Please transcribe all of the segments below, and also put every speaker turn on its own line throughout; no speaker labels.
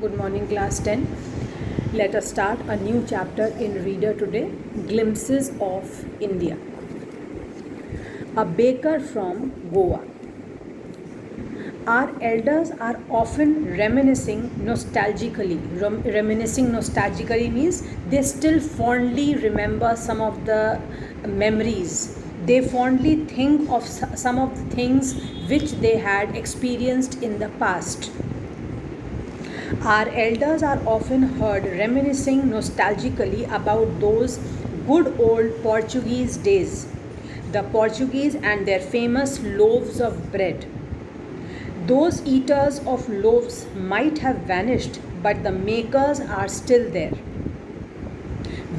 Good morning, class 10. Let us start a new chapter in Reader today, Glimpses of India. A baker from Goa. Our elders are often reminiscing nostalgically. Reminiscing nostalgically means they still fondly remember some of the memories. They fondly think of some of the things which they had experienced in the past. Our elders are often heard reminiscing nostalgically about those good old Portuguese days, the Portuguese and their famous loaves of bread. Those eaters of loaves might have vanished, but the makers are still there.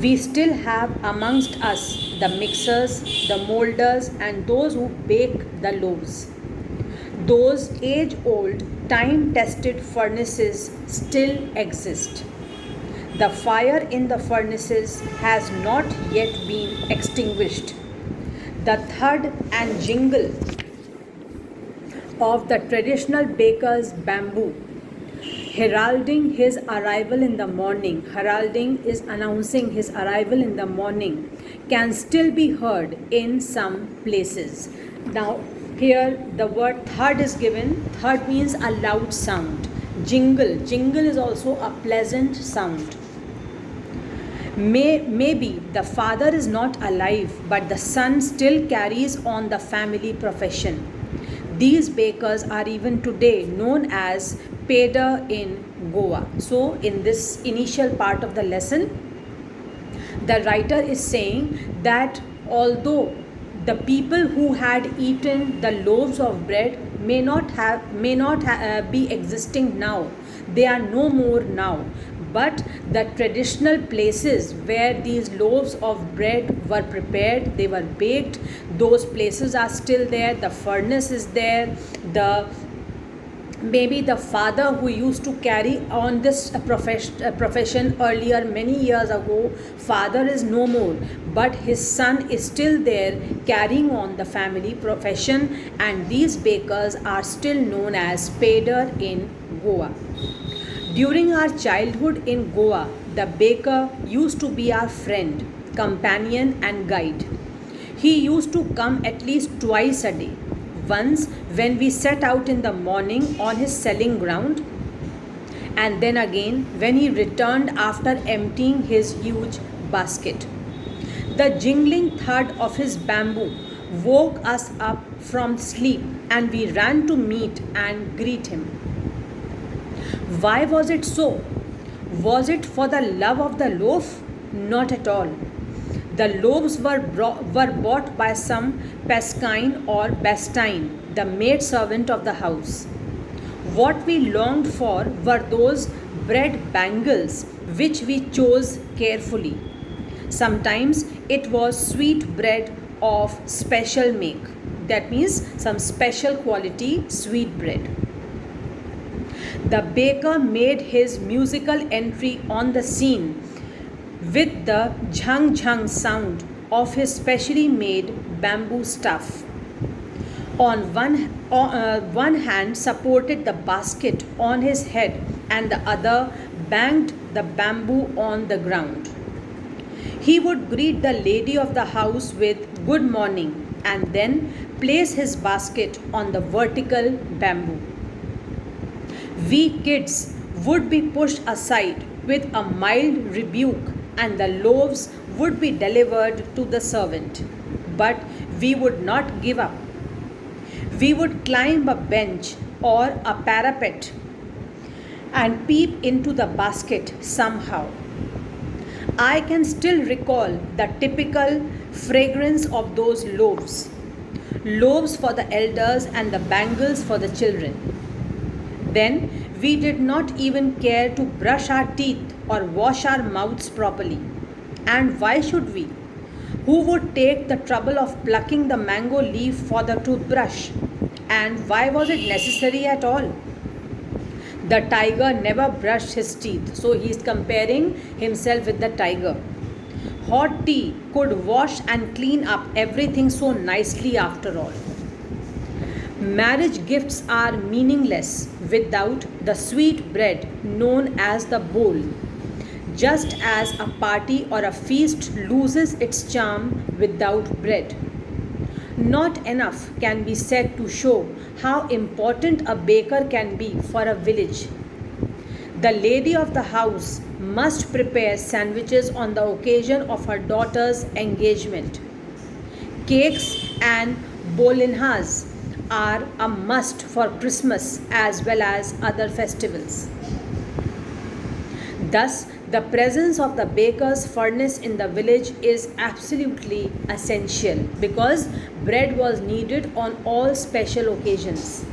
We still have amongst us the mixers, the molders, and those who bake the loaves. Those age old, time tested furnaces still exist. The fire in the furnaces has not yet been extinguished. The thud and jingle of the traditional baker's bamboo, heralding his arrival in the morning, heralding is announcing his arrival in the morning, can still be heard in some places. Now, here the word thud is given. Thud means a loud sound. Jingle is also a pleasant sound. Maybe the father is not alive, but the son still carries on the family profession. These bakers are even today known as Peda in Goa. So, in this initial part of the lesson, the writer is saying that although the people who had eaten the loaves of bread may not be existing now, they are no more now, but the traditional places where these loaves of bread were prepared, they were baked, those places are still there. The furnace is there. Maybe the father who used to carry on this profession earlier, many years ago, father is no more, but his son is still there carrying on the family profession, and these bakers are still known as Peder in Goa. During our childhood in Goa, the baker used to be our friend, companion, and guide. He used to come at least twice a day. Once when we set out in the morning on his selling ground, and then again when he returned after emptying his huge basket. The jingling thud of his bamboo woke us up from sleep, and we ran to meet and greet him. Why was it so? Was it for the love of the loaf? Not at all. The loaves were bought by some Pasquine or Bastine, the maidservant of the house. What we longed for were those bread bangles which we chose carefully. Sometimes it was sweet bread of special make. That means some special quality sweet bread. The baker made his musical entry on the scene with the jhang jhang sound of his specially made bamboo stuff. On one hand supported the basket on his head, and the other banged the bamboo on the ground. He would greet the lady of the house with good morning, and then place his basket on the vertical bamboo. We kids would be pushed aside with a mild rebuke, and the loaves would be delivered to the servant. But we would not give up. We would climb a bench or a parapet and peep into the basket somehow. I can still recall the typical fragrance of those loaves. Loaves for the elders and the bangles for the children. Then we did not even care to brush our teeth or wash our mouths properly. And why should we? Who would take the trouble of plucking the mango leaf for the toothbrush? And why was it necessary at all? The tiger never brushed his teeth, so he is comparing himself with the tiger. Hot tea could wash and clean up everything so nicely after all. Marriage gifts are meaningless without the sweet bread known as the bowl, just as a party or a feast loses its charm without bread. Not enough can be said to show how important a baker can be for a village. The lady of the house must prepare sandwiches on the occasion of her daughter's engagement. Cakes and bolinhas are a must for Christmas as well as other festivals. Thus, the presence of the baker's furnace in the village is absolutely essential because bread was needed on all special occasions.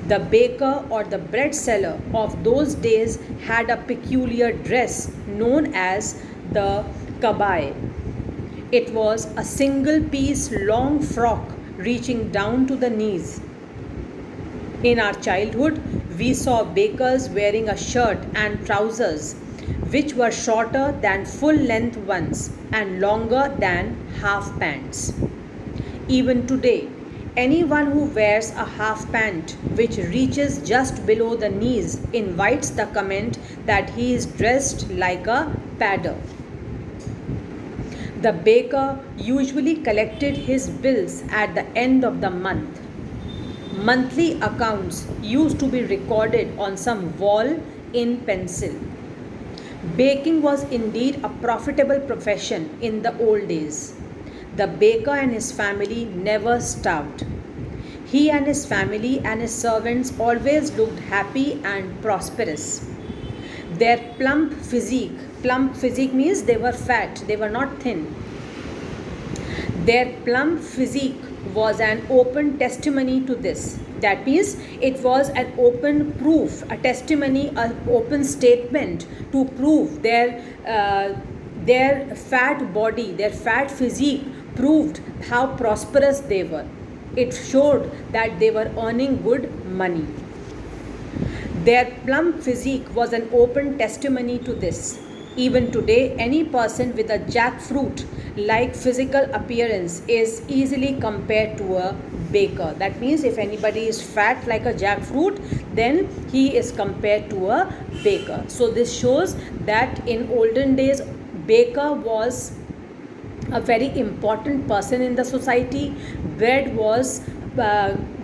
The baker or the bread seller of those days had a peculiar dress known as the kabai. It was a single piece long frock reaching down to the knees. In our childhood, we saw bakers wearing a shirt and trousers which were shorter than full length ones and longer than half pants. Even today, anyone who wears a half pant which reaches just below the knees invites the comment that he is dressed like a padder. The baker usually collected his bills at the end of the month. Monthly accounts used to be recorded on some wall in pencil. Baking was indeed a profitable profession in the old days. The baker and his family never starved. He and his family and his servants always looked happy and prosperous. Their plump physique means they were fat, they were not thin. Their plump physique was an open testimony to this. That means it was an open proof, a testimony, an open statement to prove their fat body, their fat physique proved how prosperous they were. It showed that they were earning good money. Their plump physique was an open testimony to this. Even today, any person with a jackfruit like physical appearance is easily compared to a baker. That means if anybody is fat like a jackfruit, then he is compared to a baker. So this shows that in olden days, baker was a very important person in the society. Bread was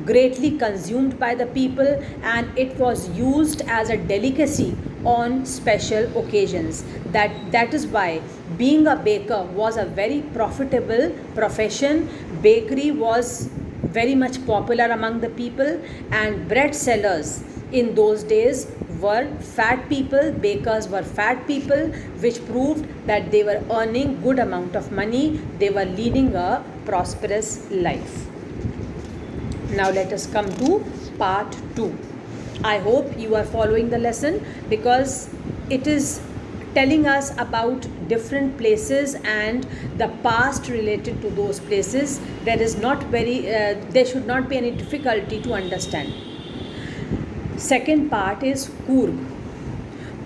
greatly consumed by the people and it was used as a delicacy on special occasions. That is why being a baker was a very profitable profession. Bakery was very much popular among the people, and bread sellers in those days were fat people. Bakers were fat people, which proved that they were earning good amount of money. They were leading a prosperous life. Now let us come to part 2. I hope you are following the lesson because it is telling us about different places and the past related to those places. There should not be any difficulty to understand. Second part is Coorg.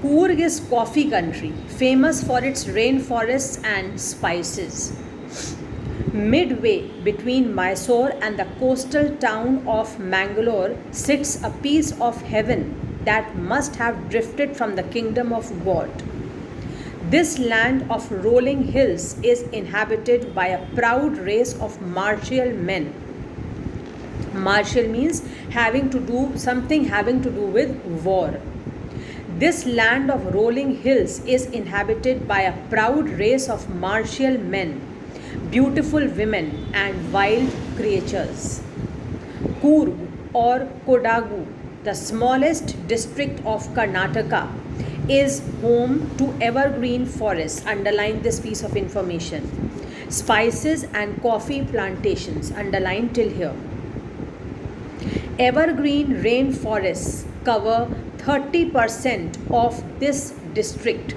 Coorg is coffee country, famous for its rainforests and spices. Midway between Mysore and the coastal town of Mangalore sits a piece of heaven that must have drifted from the kingdom of God. This land of rolling hills is inhabited by a proud race of martial men. Martial means having to do with war. This land of rolling hills is inhabited by a proud race of martial men, beautiful women and wild creatures. Coorg or Kodagu, the smallest district of Karnataka, is home to evergreen forests. Underline this piece of information. Spices and coffee plantations. Underline till here. Evergreen rainforests cover 30% of this district.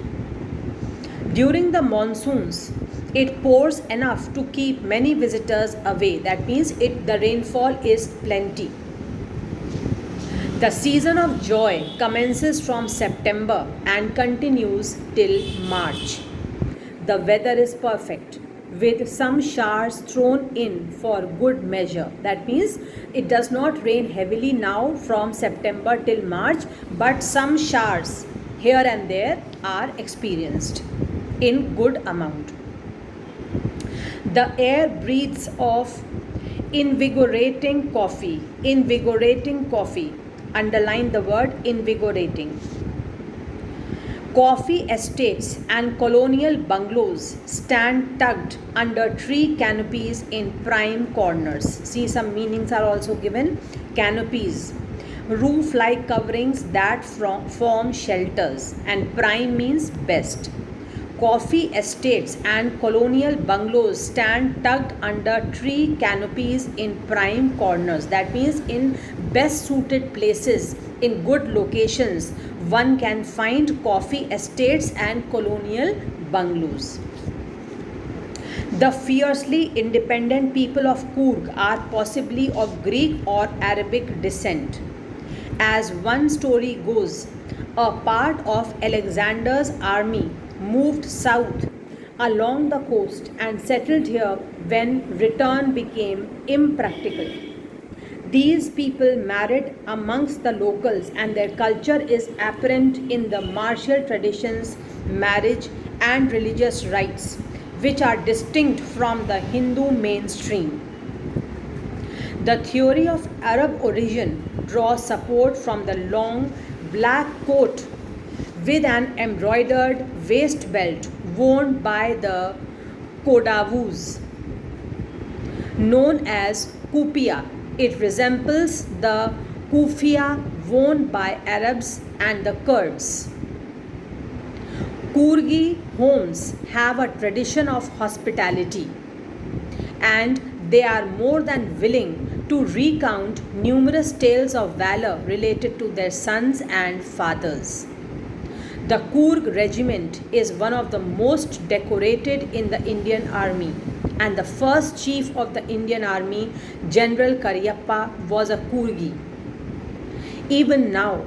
During the monsoons, it pours enough to keep many visitors away. That means the rainfall is plenty. The season of joy commences from September and continues till March. The weather is perfect. with some showers thrown in for good measure. That means it does not rain heavily now from September till March, but some showers here and there are experienced in good amount. The air breathes of invigorating coffee. Invigorating coffee. Underline the word invigorating. Coffee estates and colonial bungalows stand tucked under tree canopies in prime corners. See, some meanings are also given. Canopies, roof-like coverings that form shelters, and prime means best. Coffee estates and colonial bungalows stand tucked under tree canopies in prime corners. That means in best suited places, in good locations, one can find coffee estates and colonial bungalows. The fiercely independent people of Coorg are possibly of Greek or Arabic descent. As one story goes, a part of Alexander's army moved south along the coast and settled here when return became impractical. These people married amongst the locals, and their culture is apparent in the martial traditions, marriage, and religious rites, which are distinct from the Hindu mainstream. The theory of Arab origin draws support from the long black coat with an embroidered waist belt worn by the Kodavus, known as Kufia. It resembles the Kufia worn by Arabs and the Kurds. Coorgi homes have a tradition of hospitality, and they are more than willing to recount numerous tales of valor related to their sons and fathers. The Coorg regiment is one of the most decorated in the Indian Army, and the first chief of the Indian Army, General Cariappa, was a Coorgi. Even now,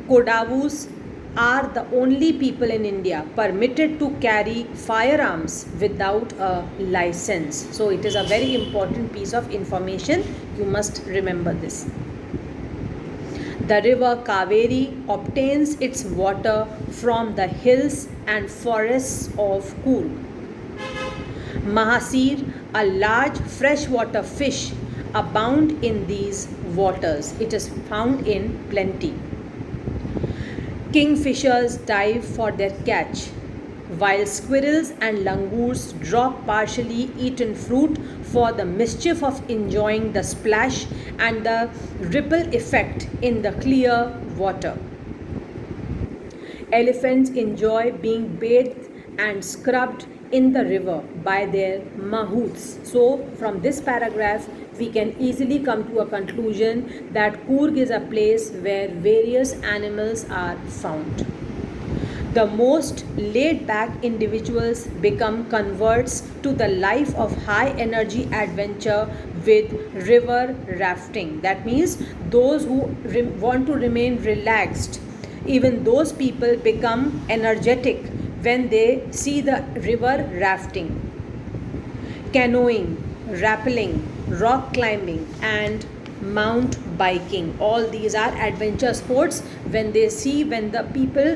Kodavus are the only people in India permitted to carry firearms without a license. So it is a very important piece of information. You must remember this. The river Kaveri obtains its water from the hills and forests of Coorg. Mahasir, a large freshwater fish, abound in these waters. It is found in plenty. Kingfishers dive for their catch, while squirrels and langurs drop partially eaten fruit for the mischief of enjoying the splash and the ripple effect in the clear water. Elephants enjoy being bathed and scrubbed in the river by their mahouts. So, from this paragraph, we can easily come to a conclusion that Coorg is a place where various animals are found. The most laid back individuals become converts to the life of high energy adventure with river rafting. That means those who want to remain relaxed, even those people become energetic when they see the river rafting, canoeing, rappelling, rock climbing, and mount biking. All these are adventure sports. When the people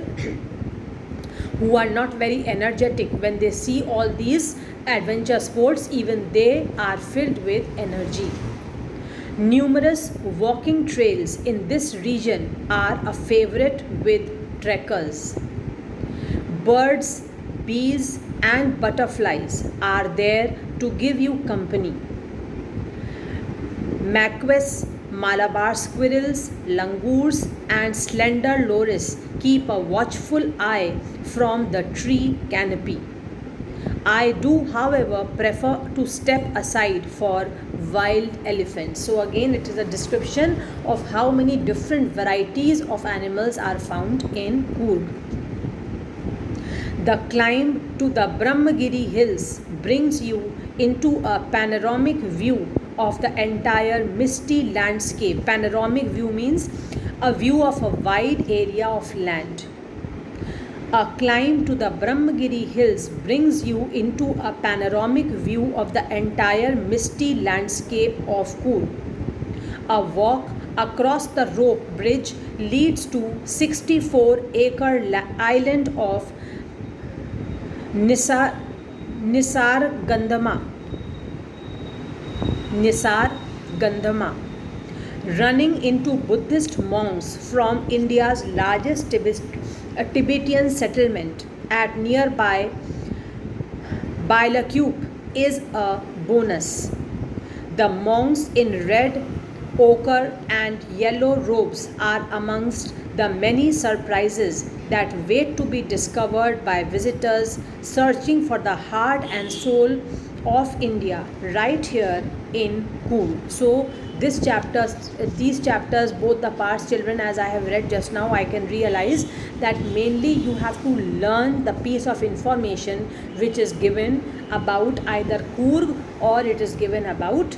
who are not very energetic, when they see all these adventure sports, even they are filled with energy. Numerous walking trails in this region are a favorite with trekkers. Birds, bees, and butterflies are there to give you company. Macaques, Malabar squirrels, langurs, and slender loris keep a watchful eye from the tree canopy. I do, however, prefer to step aside for wild elephants. So again, it is a description of how many different varieties of animals are found in Coorg. The climb to the Brahmagiri hills brings you into a panoramic view of the entire misty landscape. Panoramic view means a view of a wide area of land. A climb to the Brahmagiri hills brings you into a panoramic view of the entire misty landscape of Coorg. A walk across the rope bridge leads to 64-acre island of Nisar, Nisargandhama, Nisargandhama, running into Buddhist monks from India's largest Tibetan settlement at nearby Bailakup is a bonus. The monks in red, ochre, and yellow robes are amongst the many surprises that wait to be discovered by visitors searching for the heart and soul of India right here in Coorg. So these chapters, both the parts, children, as I have read just now, I can realize that mainly you have to learn the piece of information which is given about either Coorg or it is given about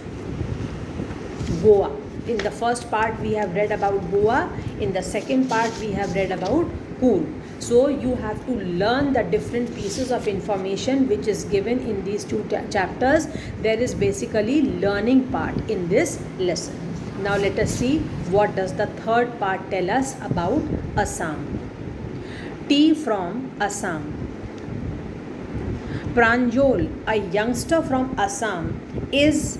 Goa. In the first part we have read about Goa, in the second part we have read about Coorg. So you have to learn the different pieces of information which is given in these two chapters. There is basically learning part in this lesson. Now let us see what does the third part tell us about Assam. Tea from Assam. Pranjal, a youngster from Assam, is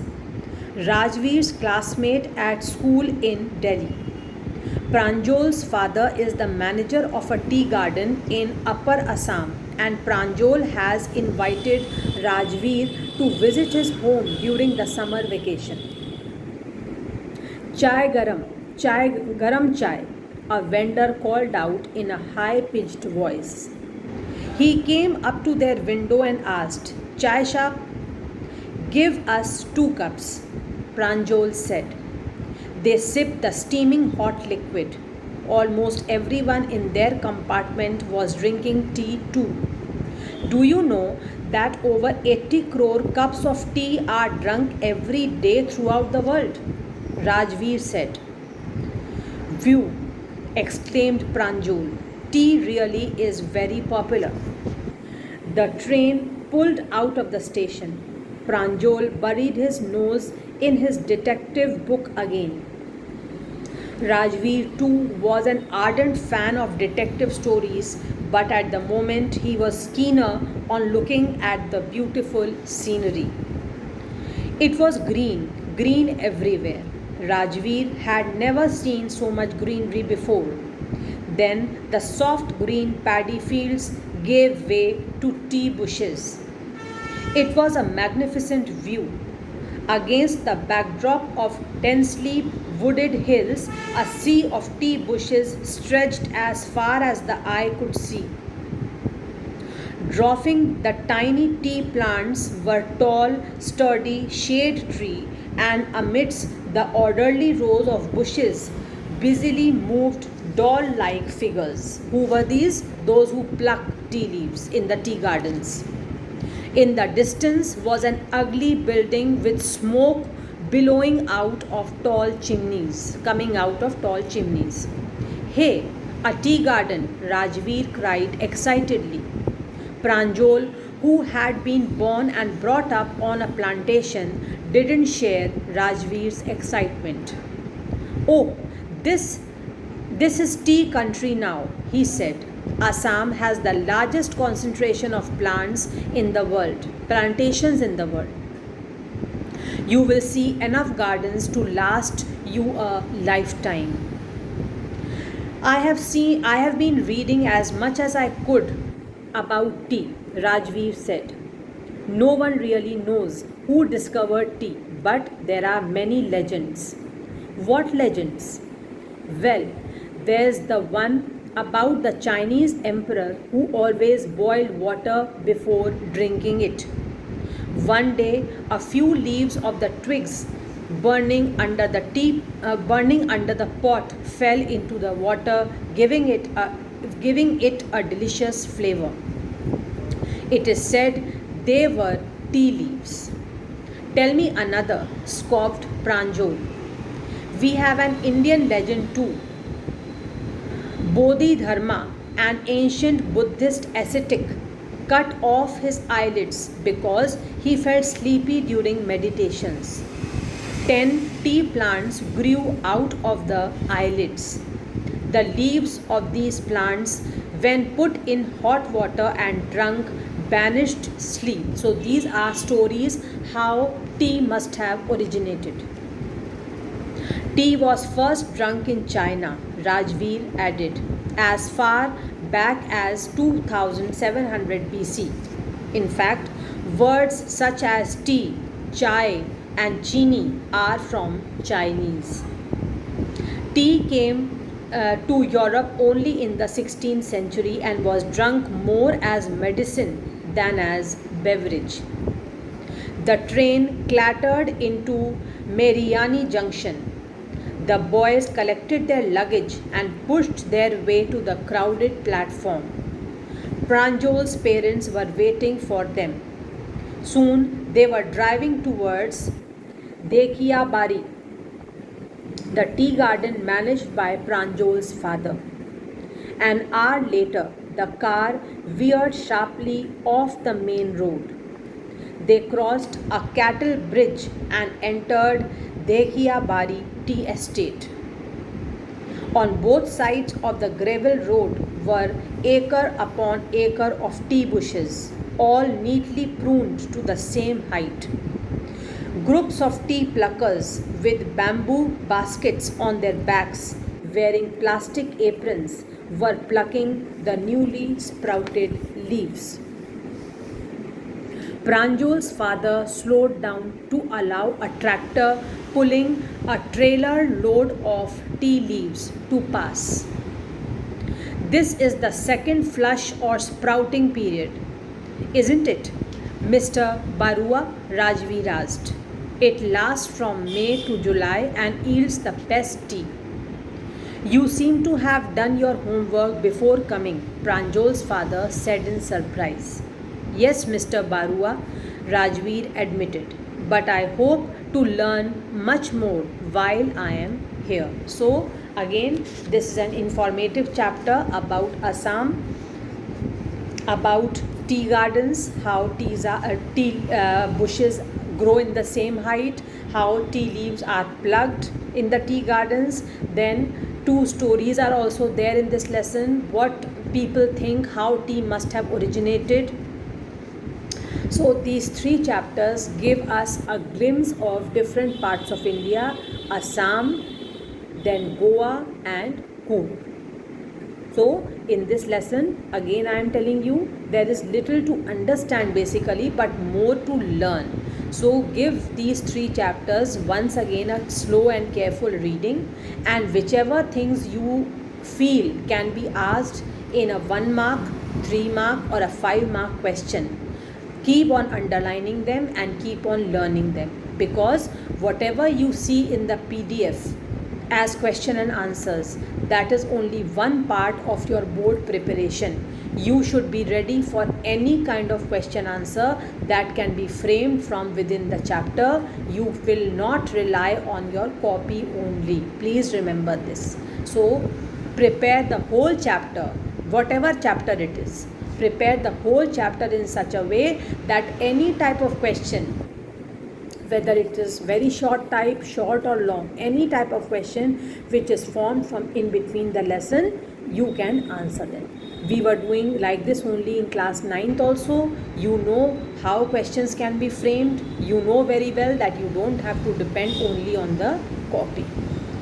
Rajveer's classmate at school in Delhi. Pranjal's father is the manager of a tea garden in Upper Assam, and Pranjal has invited Rajveer to visit his home during the summer vacation. Garam chai, a vendor called out in a high-pitched voice. He came up to their window and asked, "Chai shop?" "Give us 2 cups," Pranjal said. They sipped the steaming hot liquid. Almost everyone in their compartment was drinking tea too. "Do you know that over 80 crore cups of tea are drunk every day throughout the world?" Rajveer said. "Phew," exclaimed Pranjal. "Tea really is very popular." The train pulled out of the station. Pranjal buried his nose in his detective book again. Rajveer too was an ardent fan of detective stories, but at the moment he was keener on looking at the beautiful scenery. It was green everywhere. Rajveer had never seen so much greenery before. Then the soft green paddy fields gave way to tea bushes. It was a magnificent view. Against the backdrop of densely wooded hills, a sea of tea bushes stretched as far as the eye could see. Dwarfing the tiny tea plants were tall, sturdy shade tree, and amidst the orderly rows of bushes busily moved doll-like figures. Who were these? Those who pluck tea leaves in the tea gardens. In the distance was an ugly building with smoke billowing out of tall chimneys, coming out of tall chimneys. "Hey, a tea garden!" Rajveer cried excitedly. Pranjal, who had been born and brought up on a plantation, didn't share Rajveer's excitement. "Oh, this is tea country now," he said. "Assam has the largest concentration of plantations in the world. You will see enough gardens to last you a lifetime." I have been reading as much as I could about tea," Rajveer said. "No one really knows who discovered tea, but there are many legends." "What legends?" "Well, there's the one about the Chinese emperor who always boiled water before drinking it. One day, a few leaves of the twigs burning under the pot fell into the water, giving it a delicious flavor. It is said they were tea leaves." "Tell me another," scoffed Pranjal. "We have an Indian legend too. Bodhidharma, An ancient Buddhist ascetic cut off his eyelids because he felt sleepy during meditations. 10 tea plants grew out of the eyelids. The leaves of these plants, when put in hot water and drunk, banished sleep. So, these are stories how tea must have originated. Tea was first drunk in China, Rajveer added, as far back as 2700 BC. In fact, words such as tea, chai, and chini are from Chinese. Tea came to Europe only in the 16th century and was drunk more as medicine than as beverage. The train clattered into Mariani Junction. The boys collected their luggage and pushed their way to the crowded platform. Pranjol's parents were waiting for them. Soon they were driving towards Dekhiya Bari, the tea garden managed by Pranjol's father. An hour later, the car veered sharply off the main road. They crossed a cattle bridge and entered Dekhiya Bari tea estate. On both sides of the gravel road were acre upon acre of tea bushes, all neatly pruned to the same height. Groups of tea pluckers with bamboo baskets on their backs, wearing plastic aprons, were plucking the newly sprouted leaves. Pranjol's father slowed down to allow a tractor pulling a trailer load of tea leaves to pass. This is the second flush or sprouting period, isn't it, Mr. Barua? Rajveer asked. It lasts from May to July and yields the best tea. You seem to have done your homework before coming, Pranjol's father said in surprise. Yes, Mr. Barua, Rajveer admitted, but I hope to learn much more while I am here. So, again, this is an informative chapter about Assam, about tea gardens, how tea bushes grow in the same height, how tea leaves are plucked in the tea gardens. Then, two stories are also there in this lesson. What people think how tea must have originated. So these three chapters give us a glimpse of different parts of India, Assam, then Goa and Coorg. So in this lesson, again I am telling you, there is little to understand basically, but more to learn. So give these three chapters once again a slow and careful reading, and whichever things you feel can be asked in a 1 mark, 3 mark or a 5 mark question, keep on underlining them and keep on learning them, because whatever you see in the PDF as question and answers, that is only one part of your board preparation. You should be ready for any kind of question answer that can be framed from within the chapter. You will not rely on your copy only. Please remember this. So prepare the whole chapter, whatever chapter it is. Prepare the whole chapter in such a way that any type of question, whether it is very short type, short or long, any type of question which is formed from in between the lesson, you can answer them. We were doing like this only in class 9th also. You know how questions can be framed. You know very well that you don't have to depend only on the copy.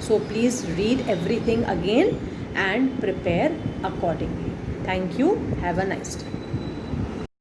So please read everything again and prepare accordingly. Thank you. Have a nice day.